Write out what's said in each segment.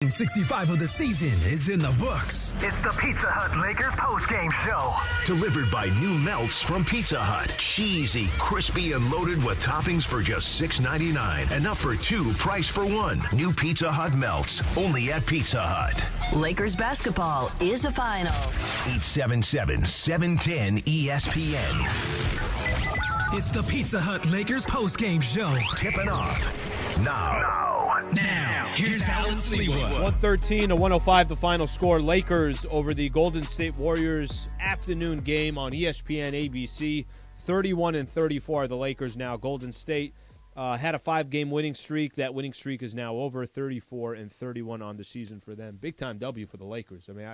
Game 65 of the season is in the books. It's the Pizza Hut Lakers postgame show. Delivered by new melts from Pizza Hut. Cheesy, crispy, and loaded with toppings for just $6.99. Enough for two, price for one. New Pizza Hut melts, only at Pizza Hut. Lakers basketball is a final. 877-710 ESPN. It's the Pizza Hut Lakers postgame show. Tipping off now. Now, here's Alan Sliwa. 113-105, the final score. Lakers over the Golden State Warriors afternoon game on ESPN ABC. 31-34 are the Lakers now. Golden State had a 5-game winning streak. That winning streak is now over. 34-31 on the season for them. Big-time W for the Lakers. I mean,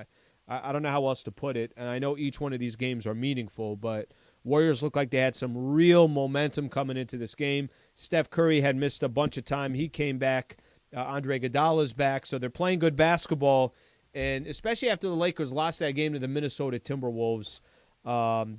I don't know how else to put it, and I know each one of these games are meaningful, but Warriors look like they had some real momentum coming into this game. Steph Curry had missed a bunch of time. He came back. Andre Iguodala's back, so they're playing good basketball, and especially after the Lakers lost that game to the Minnesota Timberwolves,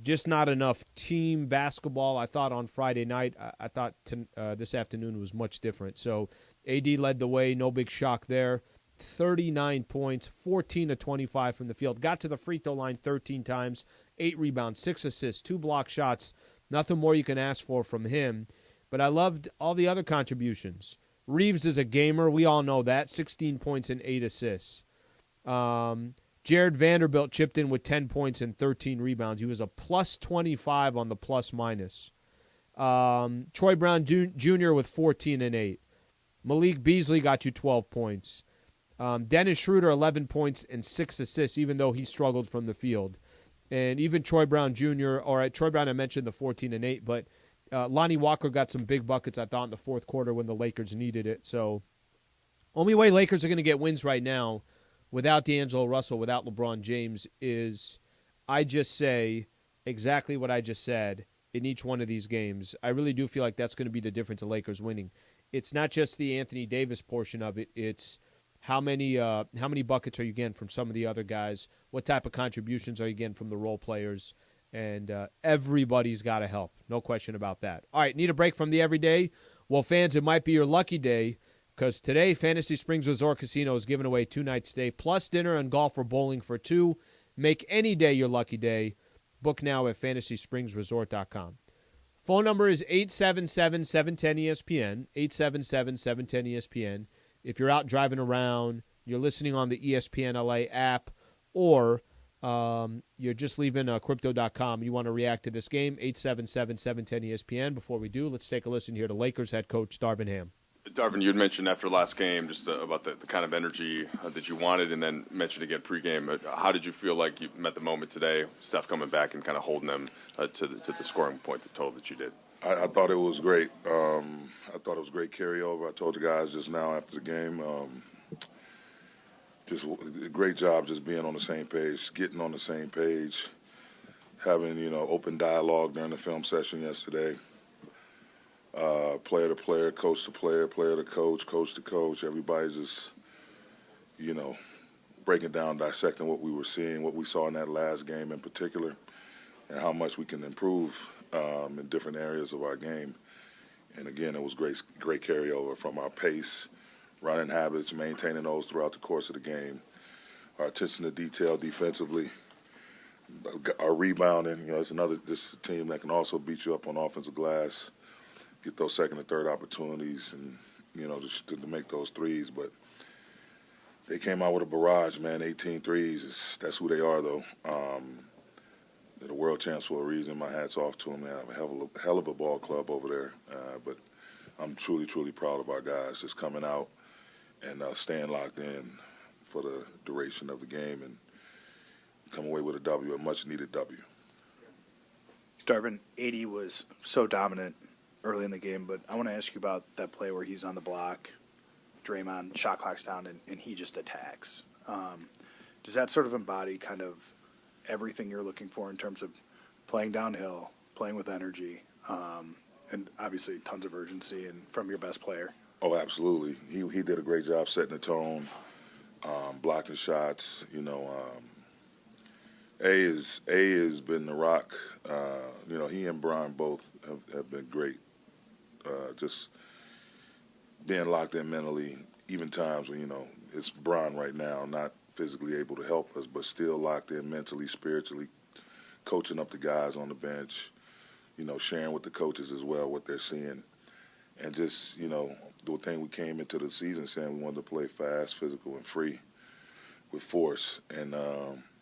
just not enough team basketball. I thought on Friday night, I thought this afternoon was much different. So AD led the way, no big shock there. 39 points, 14 of 25 from the field. Got to the free throw line 13 times, 8 rebounds, 6 assists, 2 block shots. Nothing more you can ask for from him. But I loved all the other contributions. Reeves is a gamer. We all know that. 16 points and 8 assists. Jared Vanderbilt chipped in with 10 points and 13 rebounds. He was a plus 25 on the plus-minus. Troy Brown Jr. with 14 and 8. Malik Beasley got you 12 points. Dennis Schroeder, 11 points and 6 assists, even though he struggled from the field. And even Troy Brown Jr., all right, Troy Brown, I mentioned the 14 and 8, but Lonnie Walker got some big buckets, I thought, in the fourth quarter when the Lakers needed it. So only way Lakers are going to get wins right now without D'Angelo Russell, without LeBron James, is I just say exactly what I just said in each one of these games. I really do feel like that's going to be the difference of Lakers winning. It's not just the Anthony Davis portion of it. It's how many buckets are you getting from some of the other guys? What type of contributions are you getting from the role players? And everybody's got to help. No question about that. All right, need a break from the everyday? Well, fans, it might be your lucky day because today Fantasy Springs Resort Casino is giving away 2-night stay plus dinner and golf or bowling for 2. Make any day your lucky day. Book now at FantasySpringsResort.com. Phone number is 877-710-ESPN, 877-710-ESPN. If you're out driving around, you're listening on the ESPNLA app, or you're just leaving Crypto.com, you want to react to this game, 877-710-ESPN. Before we do, let's take a listen here to Lakers head coach Darvin Ham. Darvin, you had mentioned after last game just about the kind of energy that you wanted, and then mentioned again pregame. How did you feel like you met the moment today, Steph coming back and kind of holding them to the scoring point, the total that you did? I thought it was great. I thought it was great carryover. I told the guys just now after the game, just a great job just being on the same page, getting on the same page, having, open dialogue during the film session yesterday. Player to player, coach to player, player to coach to coach. Everybody just, breaking down, dissecting what we were seeing, what we saw in that last game in particular, and how much we can improve in different areas of our game. And again, it was great carryover from our pace, running habits, maintaining those throughout the course of the game, our attention to detail defensively, our rebounding. This is a team that can also beat you up on offensive glass, get those second and third opportunities, and just to make those threes. But they came out with a barrage, man. 18 threes. That's who they are, though. They're the world champs for a reason. My hat's off to them. They have a hell of a ball club over there. But I'm truly, truly proud of our guys just coming out and staying locked in for the duration of the game and come away with a W, a much-needed W. Darvin, AD was so dominant early in the game, but I want to ask you about that play where he's on the block, Draymond, shot clock's down, and he just attacks. Does that sort of embody kind of everything you're looking for in terms of playing downhill, playing with energy, and obviously tons of urgency and from your best player? Oh, absolutely. He did a great job setting the tone, blocking shots. A has been the rock. He and Brian both have been great. Just being locked in mentally, even times when, it's Bron right now, not physically able to help us, but still locked in mentally, spiritually, coaching up the guys on the bench, sharing with the coaches as well what they're seeing. And just, the thing we came into the season saying we wanted to play fast, physical, and free with force. And,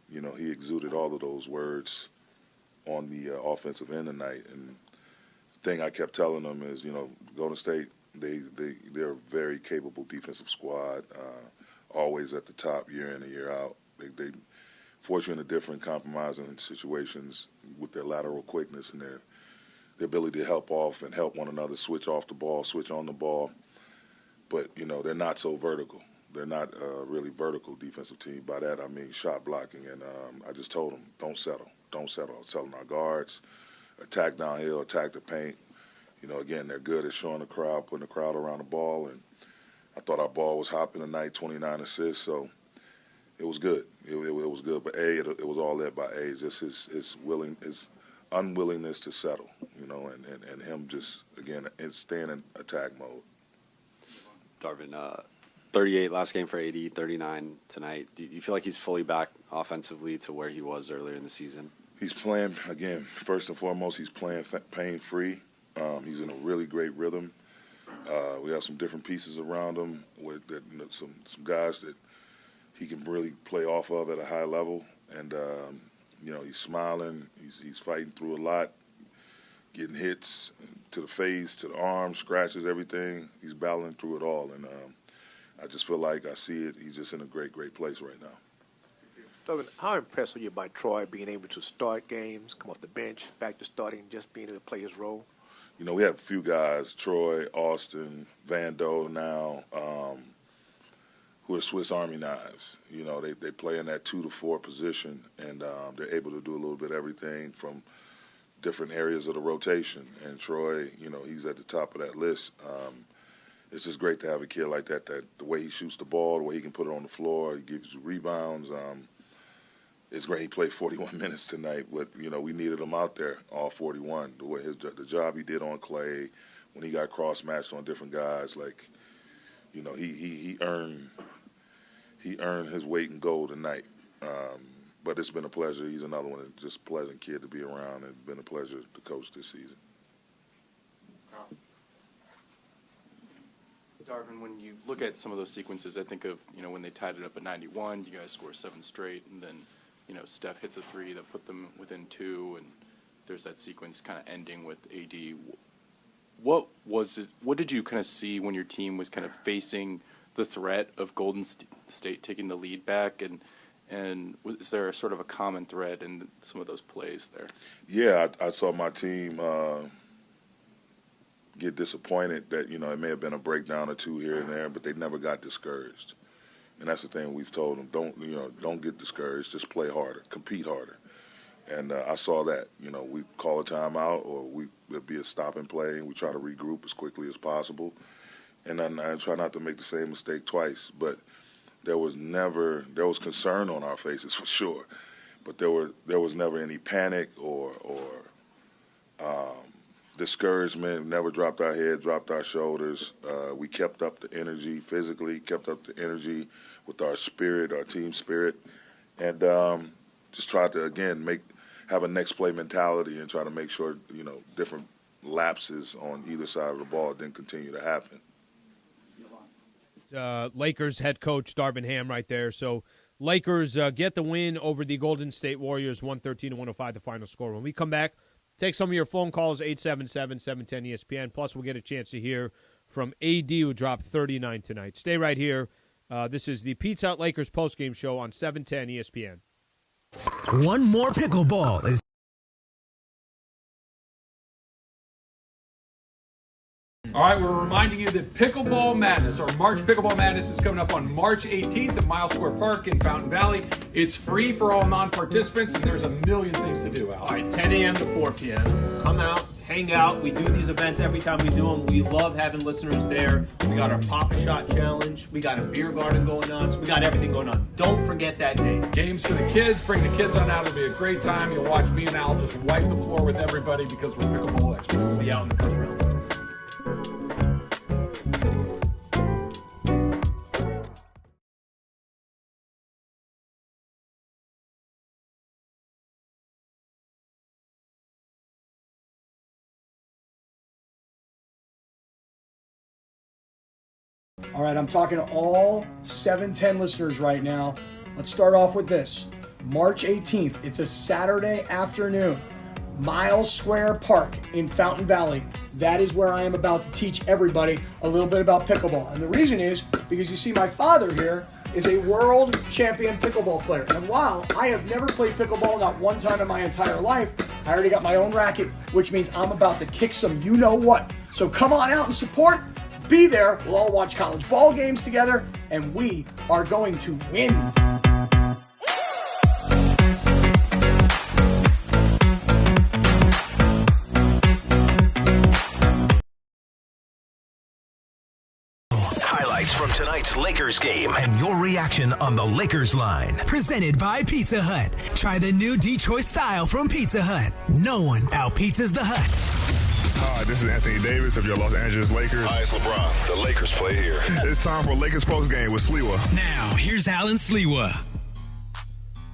he exuded all of those words on the offensive end tonight. And the thing I kept telling them is, Golden State, they're a very capable defensive squad, always at the top year in and year out. They force you into different compromising situations with their lateral quickness and their ability to help off and help one another switch off the ball, switch on the ball. But, they're not so vertical. They're not a really vertical defensive team. By that, I mean shot blocking. And I just told them, don't settle. Don't settle. Telling our guards, attack downhill, attack the paint. Again, they're good at showing the crowd, putting the crowd around the ball. And I thought our ball was hopping tonight, 29 assists. So it was good. It was good. But, it was all led by just his unwillingness to settle, and him just, again, staying in attack mode. Darvin, 38 last game for AD, 39 tonight. Do you feel like he's fully back offensively to where he was earlier in the season? He's playing, again, first and foremost, he's playing pain-free. He's in a really great rhythm. We have some different pieces around him with some guys that he can really play off of at a high level. And, he's smiling. He's fighting through a lot, getting hits to the face, to the arms, scratches, everything. He's battling through it all. And I just feel like I see it. He's just in a great, great place right now. Darvin, how impressed were you by Troy being able to start games, come off the bench, back to starting, just being able to play his role? We have a few guys, Troy, Austin, Vando now, who are Swiss Army knives. They play in that 2 to 4 position, and they're able to do a little bit of everything from different areas of the rotation. And Troy, he's at the top of that list. It's just great to have a kid like that the way he shoots the ball, the way he can put it on the floor, he gives you rebounds. It's great he played 41 minutes tonight, but, we needed him out there, all 41. The way the job he did on Clay, when he got cross-matched on different guys, he earned his weight in gold tonight. But it's been a pleasure. He's another one, just a pleasant kid to be around, and it's been a pleasure to coach this season. Darvin, when you look at some of those sequences, I think of, when they tied it up at 91, you guys score 7 straight, and then, Steph hits a 3 that put them within 2, and there's that sequence kind of ending with AD. What did you kind of see when your team was kind of facing the threat of Golden State taking the lead back, and was there sort of a common thread in some of those plays there? Yeah, I saw my team get disappointed that, it may have been a breakdown or two here and there, but they never got discouraged. And that's the thing we've told them. Don't get discouraged. Just play harder, compete harder. And I saw that. We call a timeout or it'd be a stop and play, and we try to regroup as quickly as possible. And then I try not to make the same mistake twice. But there was concern on our faces for sure. But there was never any panic or discouragement. Never dropped our head, dropped our shoulders. We kept up the energy physically, kept up the energy with our spirit, our team spirit, and just tried to, again, have a next play mentality and try to make sure, different lapses on either side of the ball didn't continue to happen. Lakers head coach Darvin Ham right there. So Lakers get the win over the Golden State Warriors, 113-105, the final score. When we come back, take some of your phone calls, 877-710-ESPN. Plus, we'll get a chance to hear from AD, who dropped 39 tonight. Stay right here. This is the Pizza Hut Lakers postgame show on 710 ESPN. One more pickleball is All right, we're reminding you that Pickleball Madness, or March Pickleball Madness, is coming up on March 18th at Miles Square Park in Fountain Valley. It's free for all non-participants, and there's a million things to do, Al. All right, 10 a.m. to 4 p.m. Come out, hang out. We do these events every time we do them. We love having listeners there. We got our Pop-A-Shot Challenge. We got a beer garden going on. So we got everything going on. Don't forget that day. Games for the kids. Bring the kids on out. It'll be a great time. You'll watch me and Al just wipe the floor with everybody because we're pickleball experts. We'll be out in the first round. All right, I'm talking to all 710 listeners right now. Let's start off with this. March 18th, it's a Saturday afternoon. Miles Square Park in Fountain Valley. That is where I am about to teach everybody a little bit about pickleball. And the reason is because you see my father here is a world champion pickleball player. And while I have never played pickleball, not one time in my entire life, I already got my own racket, which means I'm about to kick some you-know-what. So come on out and support. Be there. We'll all watch college ball games together, and we are going to win. Highlights from tonight's Lakers game and your reaction on the Lakers line. Presented by Pizza Hut. Try the new Detroit style from Pizza Hut. No one out-pizzas the Hut. Hi, this is Anthony Davis of your Los Angeles Lakers. Hi, it's LeBron. The Lakers play here. It's time for Lakers Postgame with Sliwa. Now, here's Alan Sliwa.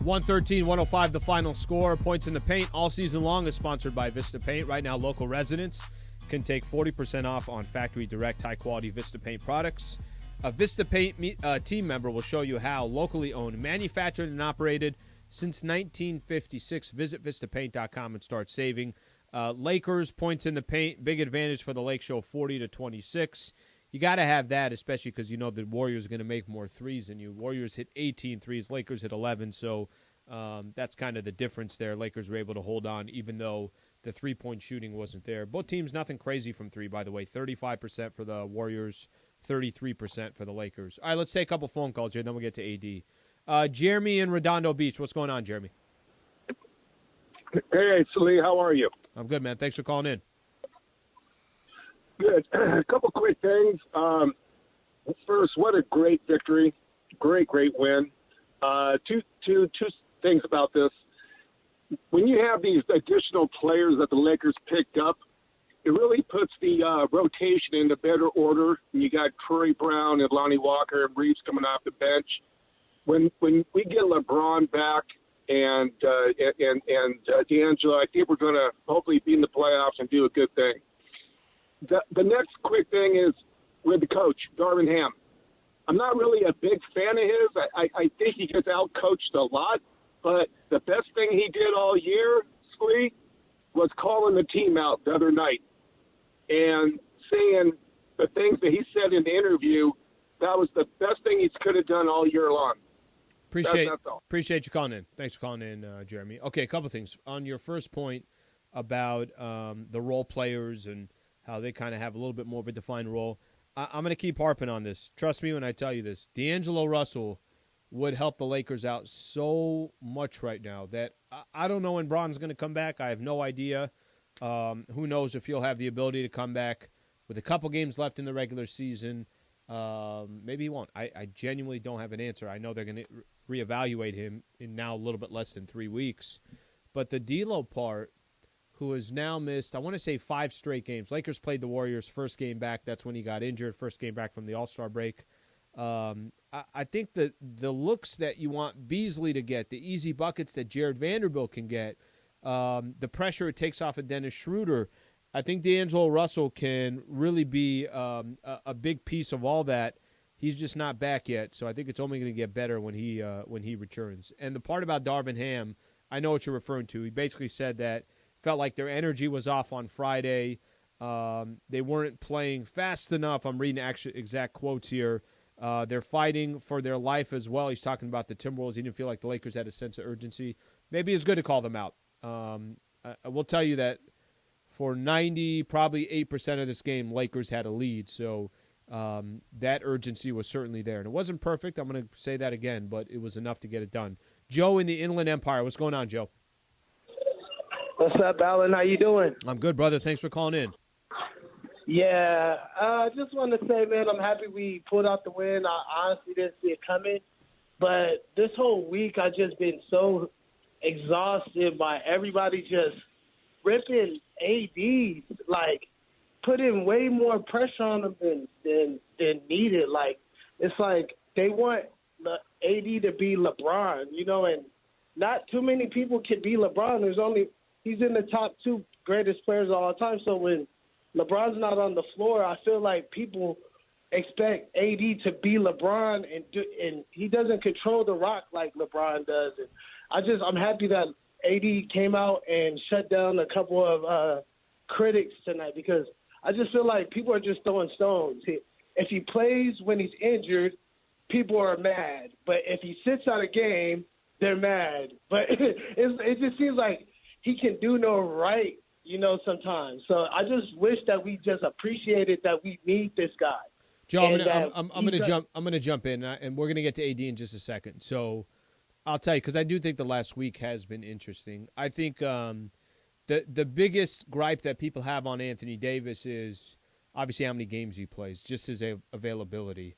113-105 the final score. Points in the Paint all season long is sponsored by Vista Paint. Right now, local residents can take 40% off on factory direct high-quality Vista Paint products. A Vista Paint team member will show you how. Locally owned, manufactured, and operated since 1956. Visit VistaPaint.com and start saving. Lakers, points in the paint, big advantage for the Lake Show, 40-26. You got to have that, especially because you know the Warriors are going to make more threes than you. Warriors hit 18 threes, Lakers hit 11, so that's kind of the difference there. Lakers were able to hold on even though the three-point shooting wasn't there. Both teams, nothing crazy from three, by the way. 35% for the Warriors, 33% for the Lakers. All right, let's take a couple phone calls here, then we'll get to AD. Jeremy in Redondo Beach. What's going on, Jeremy? Hey, Slee, how are you? I'm good, man. Thanks for calling in. Good. A couple quick things. First, what a great victory. Great win. Two things about this. When you have these additional players that the Lakers picked up, it really puts the rotation in a better order. And you got Troy Brown and Lonnie Walker and Reeves coming off the bench. When we get LeBron back and D'Angelo, I think we're going to hopefully be in the playoffs and do a good thing. The next quick thing is with the coach, Darvin Ham. I'm not really a big fan of his. I think he gets out-coached a lot. But the best thing he did all year, Slee, was calling the team out the other night and saying the things that he said in the interview. That was the best thing he could have done all year long. Appreciate you calling in. Thanks for calling in, Jeremy. Okay, a couple things. On your first point about the role players and how they kind of have a little bit more of a defined role, I'm going to keep harping on this. Trust me when I tell you this. D'Angelo Russell would help the Lakers out so much right now that I don't know when Bron's going to come back. I have no idea. Who knows if he'll have the ability to come back with a couple games left in the regular season. Maybe he won't. I genuinely don't have an answer. I know they're going to reevaluate him in now a little bit less than 3 weeks. But the D'Lo part, who has now missed, I want to say 5 straight games. Lakers played the Warriors first game back. That's when he got injured. First game back from the All-Star break. I think the looks that you want Beasley to get, the easy buckets that Jared Vanderbilt can get, the pressure it takes off of Dennis Schroeder, I think D'Angelo Russell can really be a big piece of all that. He's just not back yet, so I think it's only going to get better when he returns. And the part about Darvin Ham, I know what you're referring to. He basically said that felt like their energy was off on Friday. They weren't playing fast enough. I'm reading exact quotes here. They're fighting for their life as well. He's talking about the Timberwolves. He didn't feel like the Lakers had a sense of urgency. Maybe it's good to call them out. I will tell you that for 90, probably 8% of this game, Lakers had a lead. So that urgency was certainly there. And it wasn't perfect. I'm going to say that again, but it was enough to get it done. Joe in the Inland Empire. What's going on, Joe? What's up, Alan? How you doing? I'm good, brother. Thanks for calling in. Yeah, I just want to say, man, I'm happy we pulled out the win. I honestly didn't see it coming. But this whole week, I've just been so exhausted by everybody just ripping AD, like putting way more pressure on them than needed. Like, it's like they want the AD to be LeBron, you know, and not too many people can be LeBron. He's in the top 2 greatest players of all time. So when LeBron's not on the floor, I feel like people expect AD to be LeBron, and he doesn't control the rock like LeBron does. And I'm happy that AD came out and shut down a couple of critics tonight, because I just feel like people are just throwing stones. If he plays when he's injured, people are mad. But if he sits out a game, they're mad. But it just seems like he can do no right, sometimes. So I just wish that we just appreciated that we need this guy. Joe, I'm gonna jump in, and we're gonna get to AD in just a second. So I'll tell you, because I do think the last week has been interesting. I think the biggest gripe that people have on Anthony Davis is obviously how many games he plays, just his availability.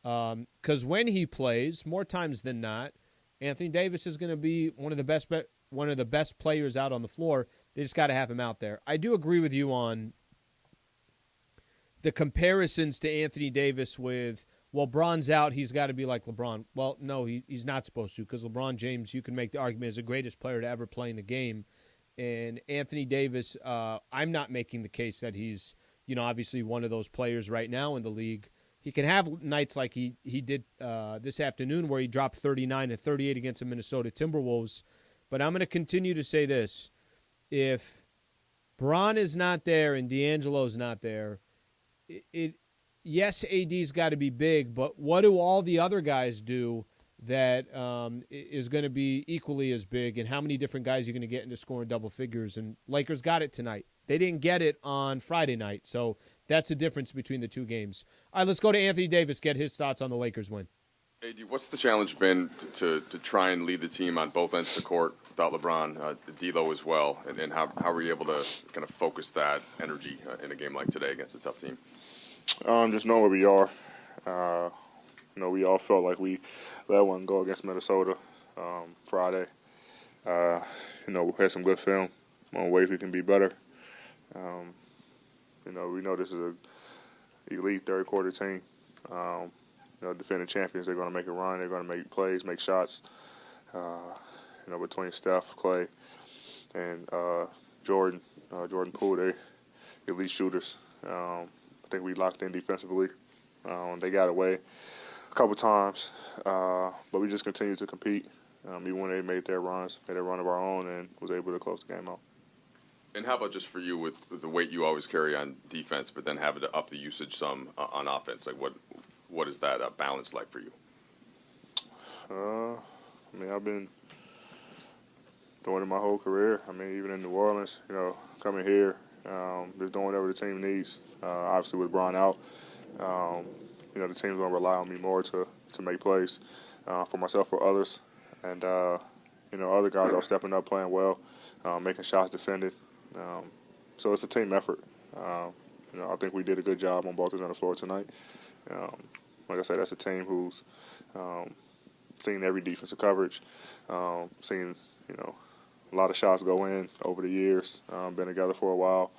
Because when he plays, more times than not, Anthony Davis is going to be one of the best players out on the floor. They just got to have him out there. I do agree with you on the comparisons to Anthony Davis with, well, Bron's out, he's got to be like LeBron. Well, no, he's not supposed to, because LeBron James, you can make the argument, is the greatest player to ever play in the game. And Anthony Davis, I'm not making the case that he's, obviously one of those players right now in the league. He can have nights like he did this afternoon, where he dropped 39 and 38 against the Minnesota Timberwolves. But I'm going to continue to say this. If Bron is not there and D'Angelo's not there, yes, AD's got to be big, but what do all the other guys do that is going to be equally as big, and how many different guys are going to get into scoring double figures? And Lakers got it tonight. They didn't get it on Friday night, so that's the difference between the two games. All right, let's go to Anthony Davis, get his thoughts on the Lakers win. AD, what's the challenge been to try and lead the team on both ends of the court without LeBron, D'Lo as well, and how were you able to kind of focus that energy in a game like today against a tough team? Just knowing where we are. We all felt like we let one go against Minnesota Friday. We had some good film on ways we can be better. We know this is an elite third-quarter team. Defending champions, they're going to make a run. They're going to make plays, make shots. Between Steph, Clay, and Jordan Poole, they're elite shooters. I think we locked in defensively. They got away a couple times, but we just continued to compete. Even when they made their runs, made a run of our own, and was able to close the game out. And how about just for you with the weight you always carry on defense, but then having to up the usage some on offense? Like what is that balance like for you? I've been doing it my whole career. Even in New Orleans, coming here, just doing whatever the team needs. Obviously with Bron out, the team's going to rely on me more to make plays for myself, for others. And, other guys are stepping up, playing well, making shots, defending. So it's a team effort. I think we did a good job on both ends of the floor tonight. Like I said, that's a team who's seen every defensive coverage, seen, a lot of shots go in over the years, been together for a while,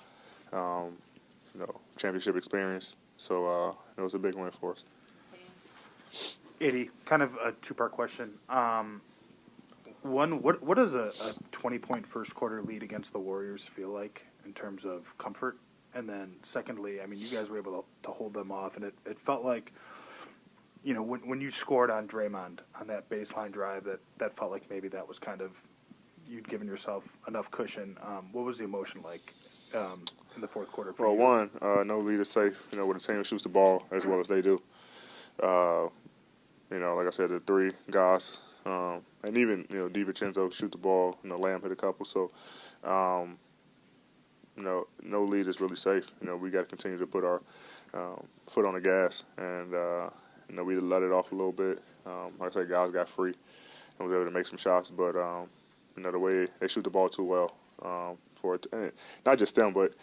championship experience. So it was a big win for us. Eddie, kind of a two-part question. One, what does a 20-point first-quarter lead against the Warriors feel like in terms of comfort? And then secondly, you guys were able to hold them off, and it felt like, when you scored on Draymond on that baseline drive, that felt like maybe that was kind of, you'd given yourself enough cushion. What was the emotion like in the fourth quarter for you? Well, no lead is safe, when a team shoots the ball as well as they do. Like I said, the three guys, and even, DiVincenzo shoot the ball, Lamb hit a couple. So, no lead is really safe. We got to continue to put our foot on the gas, and, we let it off a little bit. Like I said, guys got free and was able to make some shots, but, the way they shoot the ball too well for it. And not just them, but,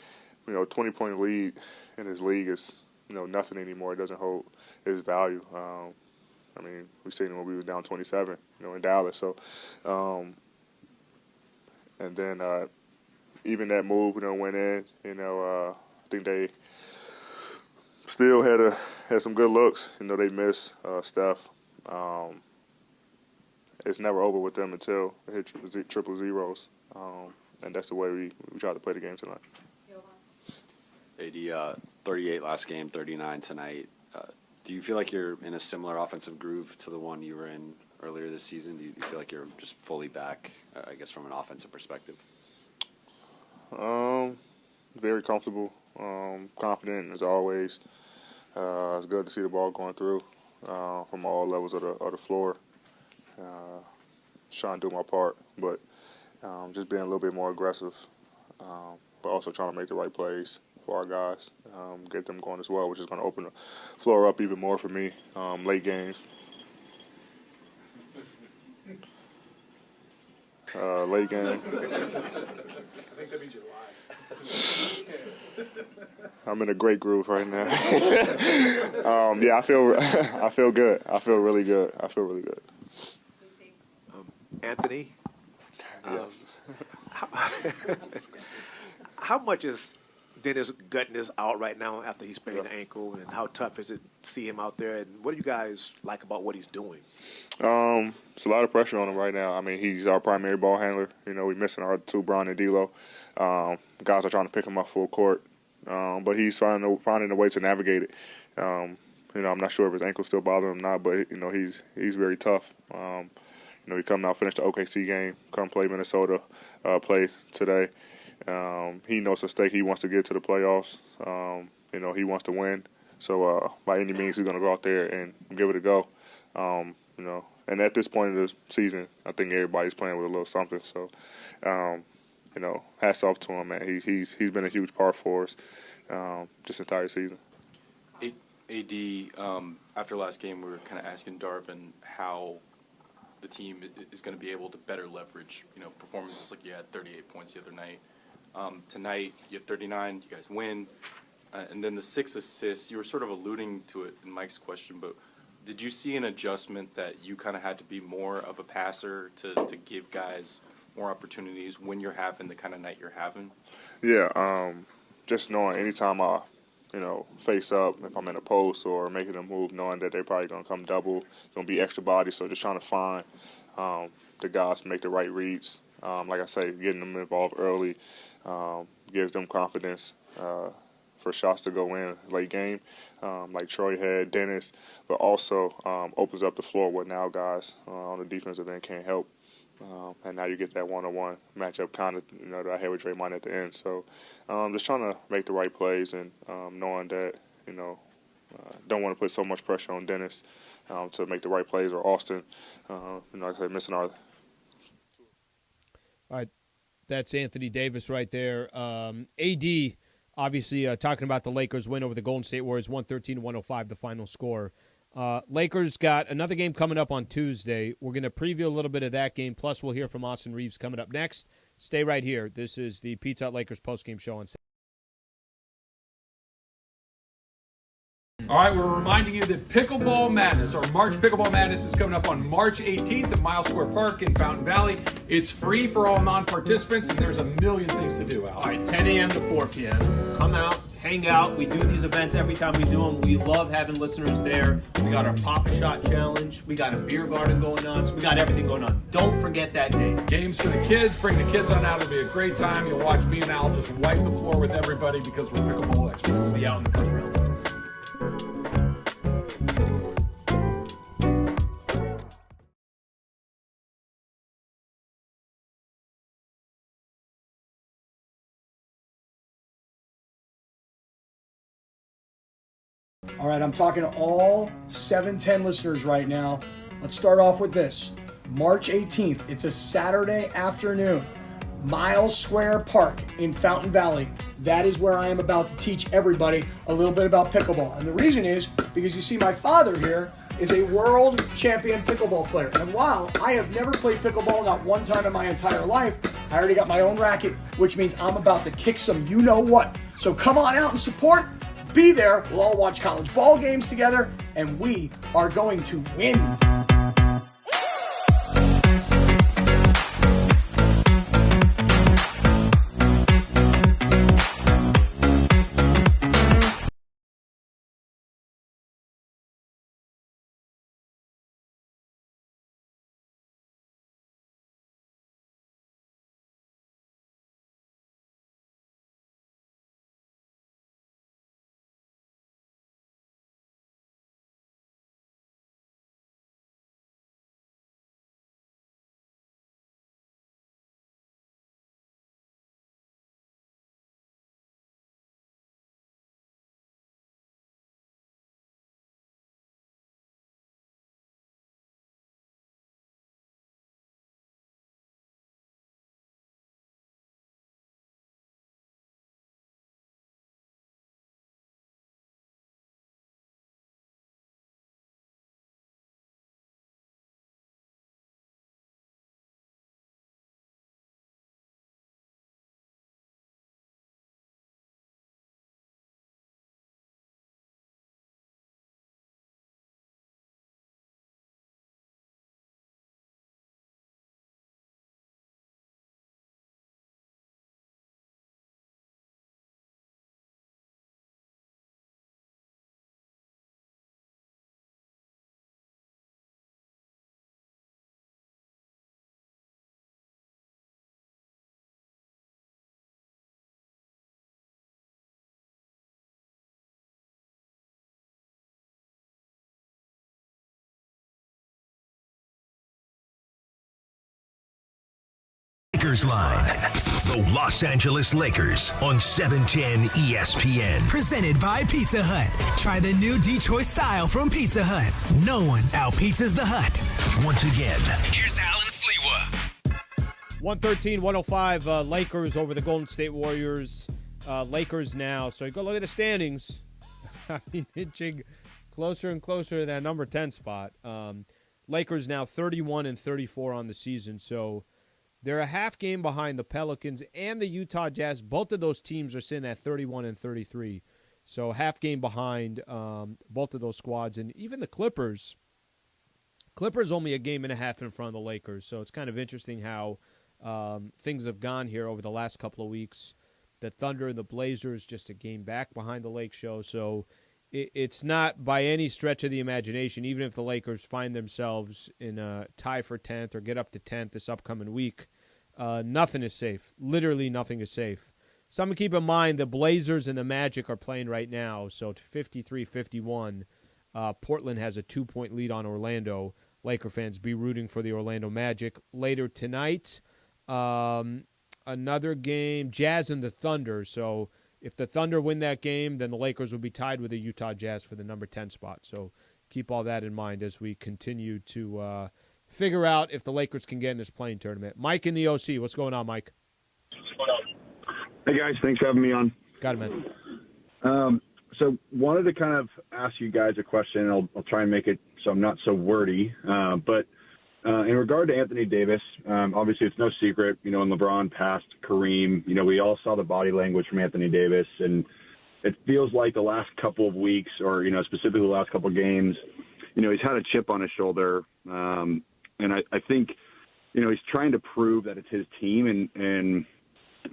20-point lead in this league is, nothing anymore. It doesn't hold its value. We seen it when we were down 27, in Dallas. So, and then even that move, went in. I think they still had some good looks. They missed Steph. It's never over with them until they hit triple zeros, and that's the way we try to play the game tonight. AD, 38 last game, 39 tonight. Do you feel like you're in a similar offensive groove to the one you were in earlier this season? Do you feel like you're just fully back, I guess, from an offensive perspective? Very comfortable, confident as always. It's good to see the ball going through from all levels of the floor. Trying to do my part, but just being a little bit more aggressive, but also trying to make the right plays for our guys, get them going as well, which is going to open the floor up even more for me late games. Late game. I think that means you're lying. I'm in a great groove right now. Yeah, I feel good. I feel really good. Anthony, how much is Dennis gutting this out right now after he sprained the ankle, and how tough is it to see him out there? And what do you guys like about what he's doing? It's a lot of pressure on him right now. I mean, he's our primary ball handler. You know, we're missing our two, Bron and D'Lo. Guys are trying to pick him up full court, but he's finding a way to navigate it. You know, I'm not sure if his ankle's still bothering him or not, but you know, he's very tough. You know, he come out, finish the OKC game, come play Minnesota, play today. He knows the stake. He wants to get to the playoffs. You know, he wants to win. So by any means, he's going to go out there and give it a go. You know, and at this point of the season, I think everybody's playing with a little something. So, you know, hats off to him, man. He's been a huge part for us this entire season. AD, after last game, we were kind of asking Darvin how the team is going to be able to better leverage, you know, performances like you had 38 points the other night. Tonight, you had 39, you guys win. And then the 6 assists, you were sort of alluding to it in Mike's question, but did you see an adjustment that you kind of had to be more of a passer to give guys more opportunities when you're having the kind of night you're having? Yeah, just knowing anytime I, you know, face up, if I'm in a post or making a move, knowing that they're probably going to come double, going to be extra body, so just trying to find the guys to make the right reads. Like I say, getting them involved early gives them confidence for shots to go in late game, like Troy had, Dennis, but also opens up the floor where now guys on the defensive end can't help. And now you get that one-on-one matchup kind of, you know, that I had with Draymond at the end. So just trying to make the right plays and knowing that, you know, don't want to put so much pressure on Dennis to make the right plays, or Austin, you know, like I said, missing our. All right, that's Anthony Davis right there. AD, obviously, talking about the Lakers' win over the Golden State Warriors, 113-105, the final score. Lakers got another game coming up on Tuesday. We're going to preview a little bit of that game, plus we'll hear from Austin Reeves coming up next. Stay right here. This is the Pizza Hut Lakers postgame show on Saturday. All right, we're reminding you that Pickleball Madness, or March Pickleball Madness, is coming up on March 18th at Miles Square Park in Fountain Valley. It's free for all non-participants, and there's a million things to do, Al. All right, 10 a.m. to 4 p.m. Come out, hang out. We do these events every time we do them. We love having listeners there. We got our Pop-A-Shot Challenge. We got a beer garden going on. So we got everything going on. Don't forget that day. Games for the kids. Bring the kids on out. It'll be a great time. You'll watch me and Al just wipe the floor with everybody because we're pickleball experts. We'll be out in the first round. All right, I'm talking to all 710 listeners right now. Let's start off with this. March 18th, it's a Saturday afternoon. Miles Square Park in Fountain Valley. That is where I am about to teach everybody a little bit about pickleball. And the reason is because you see my father here is a world champion pickleball player. And while I have never played pickleball, not one time in my entire life, I already got my own racket, which means I'm about to kick some you-know-what. So come on out and support. Be there. We'll all watch college ball games together, and we are going to win. Lakers Line. The Los Angeles Lakers on 710 ESPN. Presented by Pizza Hut. Try the new Detroit style from Pizza Hut. No one out-pizzas the Hut. Once again, Here's Alan Sliwa. 113-105, Lakers over the Golden State Warriors. Lakers now. So you go look at the standings. I mean, inching closer and closer to that number 10 spot. Lakers now 31-34 on the season. So they're a half game behind the Pelicans and the Utah Jazz. Both of those teams are sitting at 31-33. So half game behind both of those squads. And even the Clippers only a game and a half in front of the Lakers. So it's kind of interesting how things have gone here over the last couple of weeks. The Thunder and the Blazers just a game back behind the Lake Show. So it's not by any stretch of the imagination, even if the Lakers find themselves in a tie for 10th or get up to 10th this upcoming week, nothing is safe. Literally nothing is safe. Something to keep in mind, the Blazers and the Magic are playing right now. So to 53-51, Portland has a 2-point lead on Orlando. Laker fans, be rooting for the Orlando Magic. Later tonight, another game, Jazz and the Thunder. So if the Thunder win that game, then the Lakers will be tied with the Utah Jazz for the number 10 spot. So keep all that in mind as we continue to figure out if the Lakers can get in this playing tournament. Mike in the OC. What's going on, Mike? Hey, guys. Thanks for having me on. Got it, man. So wanted to kind of ask you guys a question. I'll try and make it so I'm not so wordy. But in regard to Anthony Davis, obviously it's no secret, when LeBron passed Kareem, we all saw the body language from Anthony Davis, and it feels like the last couple of weeks or, specifically the last couple of games, he's had a chip on his shoulder. And I think, he's trying to prove that it's his team. And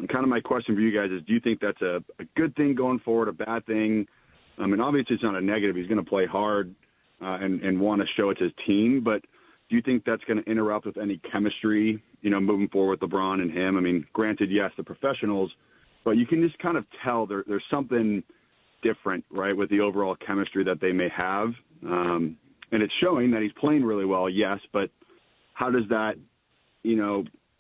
kind of my question for you guys is, do you think that's a good thing going forward, a bad thing? And obviously it's not a negative. He's going to play hard and want to show it's his team, but do you think that's going to interrupt with any chemistry, moving forward with LeBron and him? I mean, granted, yes, the professionals, but you can just kind of tell there's something different, right, with the overall chemistry that they may have. And it's showing that he's playing really well, yes, but how does that,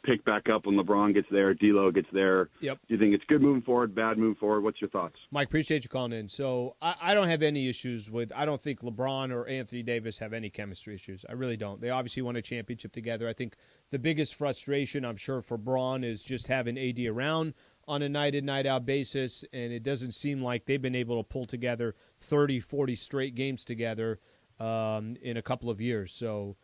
pick back up when LeBron gets there, D'Lo gets there? Yep. Do you think it's good moving forward, bad moving forward? What's your thoughts? Mike, appreciate you calling in. So I don't have any issues I don't think LeBron or Anthony Davis have any chemistry issues. I really don't. They obviously won a championship together. I think the biggest frustration, I'm sure, for Braun is just having AD around on a night-in, night-out basis, and it doesn't seem like they've been able to pull together 30, 40 straight games together in a couple of years. So,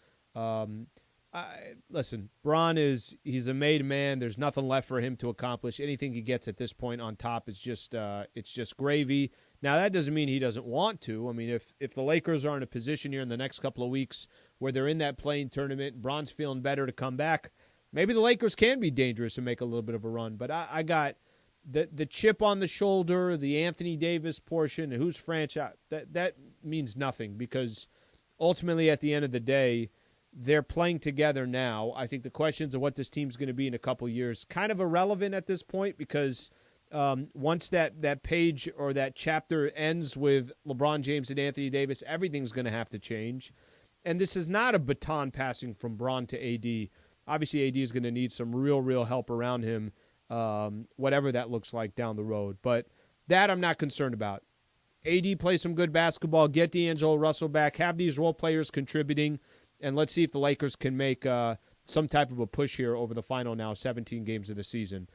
listen, Braun he's a made man. There's nothing left for him to accomplish. Anything he gets at this point on top is just it's just gravy. Now, that doesn't mean he doesn't want to. I mean, if the Lakers are in a position here in the next couple of weeks where they're in that playing tournament, Braun's feeling better to come back, maybe the Lakers can be dangerous and make a little bit of a run. But I got the chip on the shoulder, the Anthony Davis portion, who's franchise, that means nothing, because ultimately at the end of the day, they're playing together now. I think the questions of what this team's going to be in a couple years kind of irrelevant at this point, because once that page or that chapter ends with LeBron James and Anthony Davis, everything's going to have to change. And this is not a baton passing from Braun to AD. Obviously, AD is going to need some real help around him, whatever that looks like down the road. But that I'm not concerned about. AD plays some good basketball, get D'Angelo Russell back, have these role players contributing, and let's see if the Lakers can make some type of a push here over the final now 17 games of the season.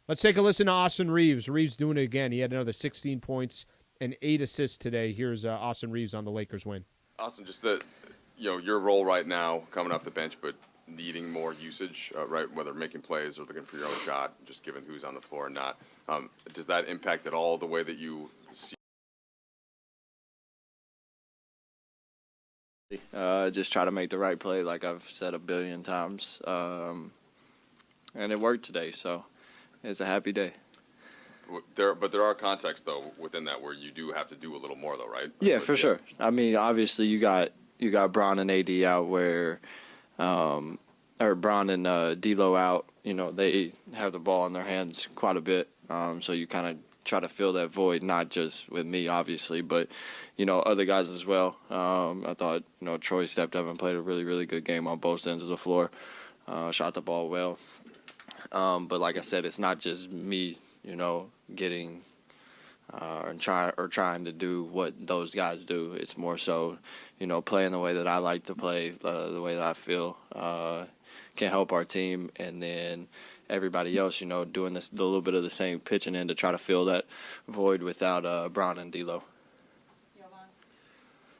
Let's take a listen to Austin Reeves. Reeves doing it again. He had another 16 points and 8 assists today. Here's Austin Reeves on the Lakers win. Austin, just your role right now, coming off the bench, but needing more usage, right? Whether making plays or looking for your own shot, just given who's on the floor and not. Does that impact at all the way that you see? Just try to make the right play, like I've said a billion times. And it worked today, so it's a happy day. But there are contexts, though, within that where you do have to do a little more, though, right? Yeah, for sure. I mean, obviously you got Braun and AD out where or Braun and D'Lo out. They have the ball in their hands quite a bit, so you kind of try to fill that void, not just with me, obviously, but, other guys as well. I thought, Troy stepped up and played a really, really good game on both ends of the floor, shot the ball well. But like I said, it's not just me, getting trying to do what those guys do. It's more so, playing the way that I like to play, the way that I feel can help our team, and then everybody else, doing a little bit of the same, pitching in to try to fill that void without Brown and D'Lo.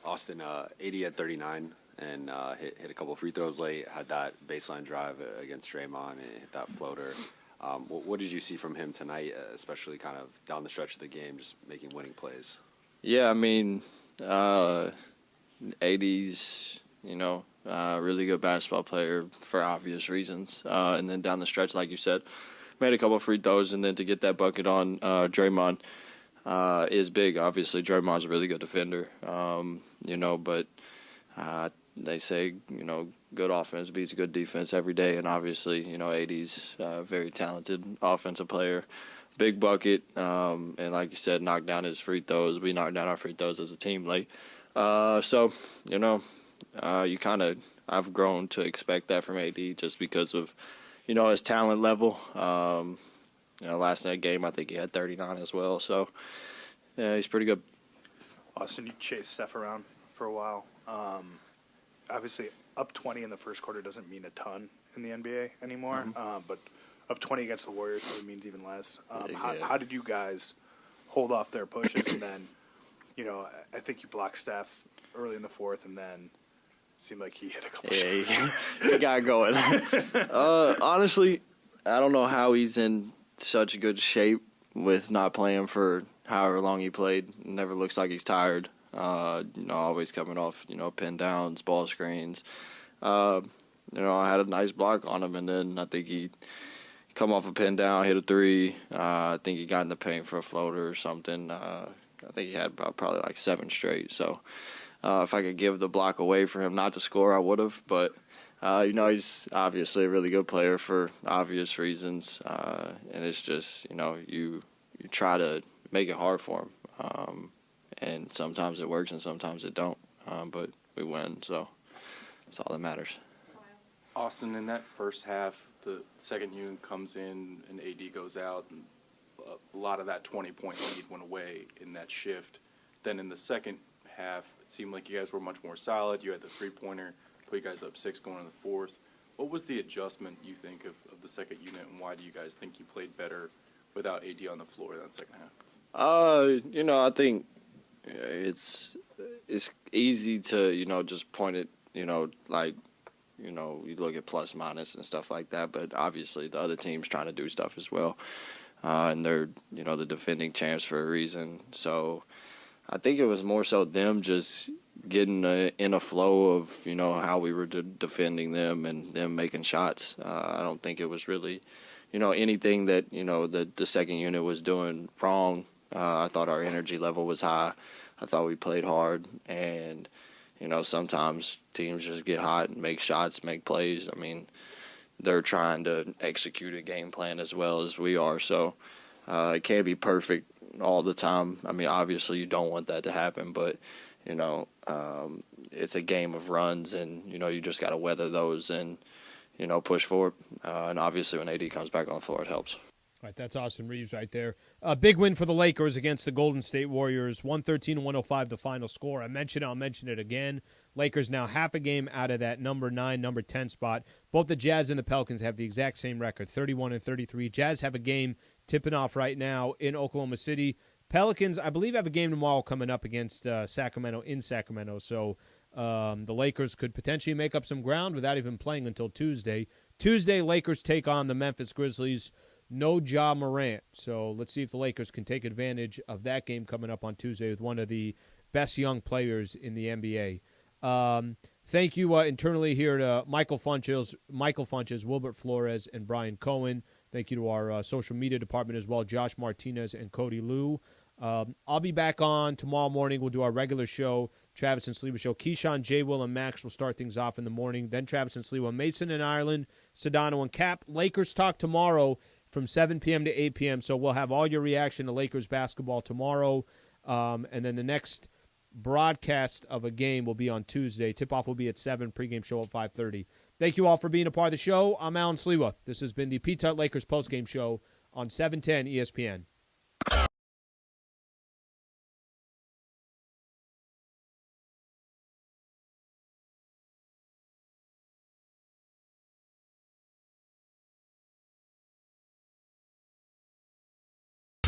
Austin, 80 at 39, and hit a couple free throws late, had that baseline drive against Draymond, and hit that floater. What did you see from him tonight, especially kind of down the stretch of the game, just making winning plays? Yeah, I mean, 80's, really good basketball player for obvious reasons. And then down the stretch, like you said, made a couple of free throws, and then to get that bucket on Draymond is big. Obviously, Draymond's a really good defender, but they say, good offense beats good defense every day, and obviously, 80's very talented offensive player, big bucket, and like you said, knocked down his free throws. We knocked down our free throws as a team late. I've grown to expect that from AD just because of, his talent level. Last night game, I think he had 39 as well, so yeah, he's pretty good. Austin, you chased Steph around for a while. Obviously, up 20 in the first quarter doesn't mean a ton in the NBA anymore, but up 20 against the Warriors probably means even less. How did you guys hold off their pushes? And then, I think you blocked Steph early in the fourth, and then it seemed like he hit a couple shots. He got going. Honestly, I don't know how he's in such good shape with not playing for however long he played. It never looks like he's tired. Always coming off, pin downs, ball screens. I had a nice block on him, and then I think he come off a pin down, hit a three. I think he got in the paint for a floater or something. I think he had probably like 7 straight. So if I could give the block away for him not to score, I would have. But, he's obviously a really good player for obvious reasons. And it's just, you try to make it hard for him. And sometimes it works and sometimes it don't. But we win, so that's all that matters. Austin, in that first half, the second unit comes in and AD goes out, and a lot of that 20-point lead went away in that shift. Then in the second half, it seemed like you guys were much more solid. You had the three-pointer, put you guys up 6 going into the fourth. What was the adjustment, you think, of the second unit, and why do you guys think you played better without AD on the floor in that second half? I think it's easy to, just point it, you look at plus minus and stuff like that, but obviously the other team's trying to do stuff as well. And they're, the defending champs for a reason. So I think it was more so them just getting in a flow of, how we were defending them and them making shots. I don't think it was really, anything that, the second unit was doing wrong. I thought our energy level was high. I thought we played hard, and sometimes teams just get hot and make shots, make plays. I mean, they're trying to execute a game plan as well as we are, so it can't be perfect all the time. I mean, obviously you don't want that to happen, but it's a game of runs, and you just got to weather those and push forward. And obviously when AD comes back on the floor, it helps. All right, that's Austin Reeves right there. A big win for the Lakers against the Golden State Warriors, 113-105 the final score. I'll mention it again. Lakers now half a game out of that number 9, number 10 spot. Both the Jazz and the Pelicans have the exact same record, 31-33. Jazz have a game tipping off right now in Oklahoma City. Pelicans, I believe, have a game tomorrow coming up against Sacramento in Sacramento. So the Lakers could potentially make up some ground without even playing until Tuesday. Tuesday, Lakers take on the Memphis Grizzlies. No Ja Morant. So let's see if the Lakers can take advantage of that game coming up on Tuesday with one of the best young players in the NBA. Thank you internally here to Michael Funches, Wilbert Flores, and Brian Cohen. Thank you to our social media department as well, Josh Martinez and Cody Liu. I'll be back on tomorrow morning. We'll do our regular show, Travis and Sliwa show. Keyshawn, J. Will, and Max will start things off in the morning. Then Travis and Sliwa, Mason and Ireland, Sedano and Cap. Lakers talk tomorrow from 7 p.m. to 8 p.m. So we'll have all your reaction to Lakers basketball tomorrow. And then the next broadcast of a game will be on Tuesday. Tip-off will be at 7, pregame show at 5:30. Thank you all for being a part of the show. I'm Alan Sliwa. This has been the Pizza Hut Lakers postgame show on 710 ESPN.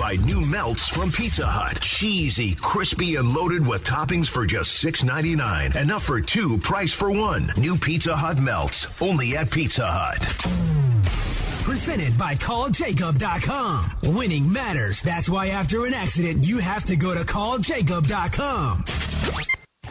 By new melts from Pizza Hut. Cheesy, crispy, and loaded with toppings for just $6.99. Enough for two, price for one. New Pizza Hut melts. Only at Pizza Hut. Presented by CallJacob.com. Winning matters. That's why after an accident, you have to go to CallJacob.com.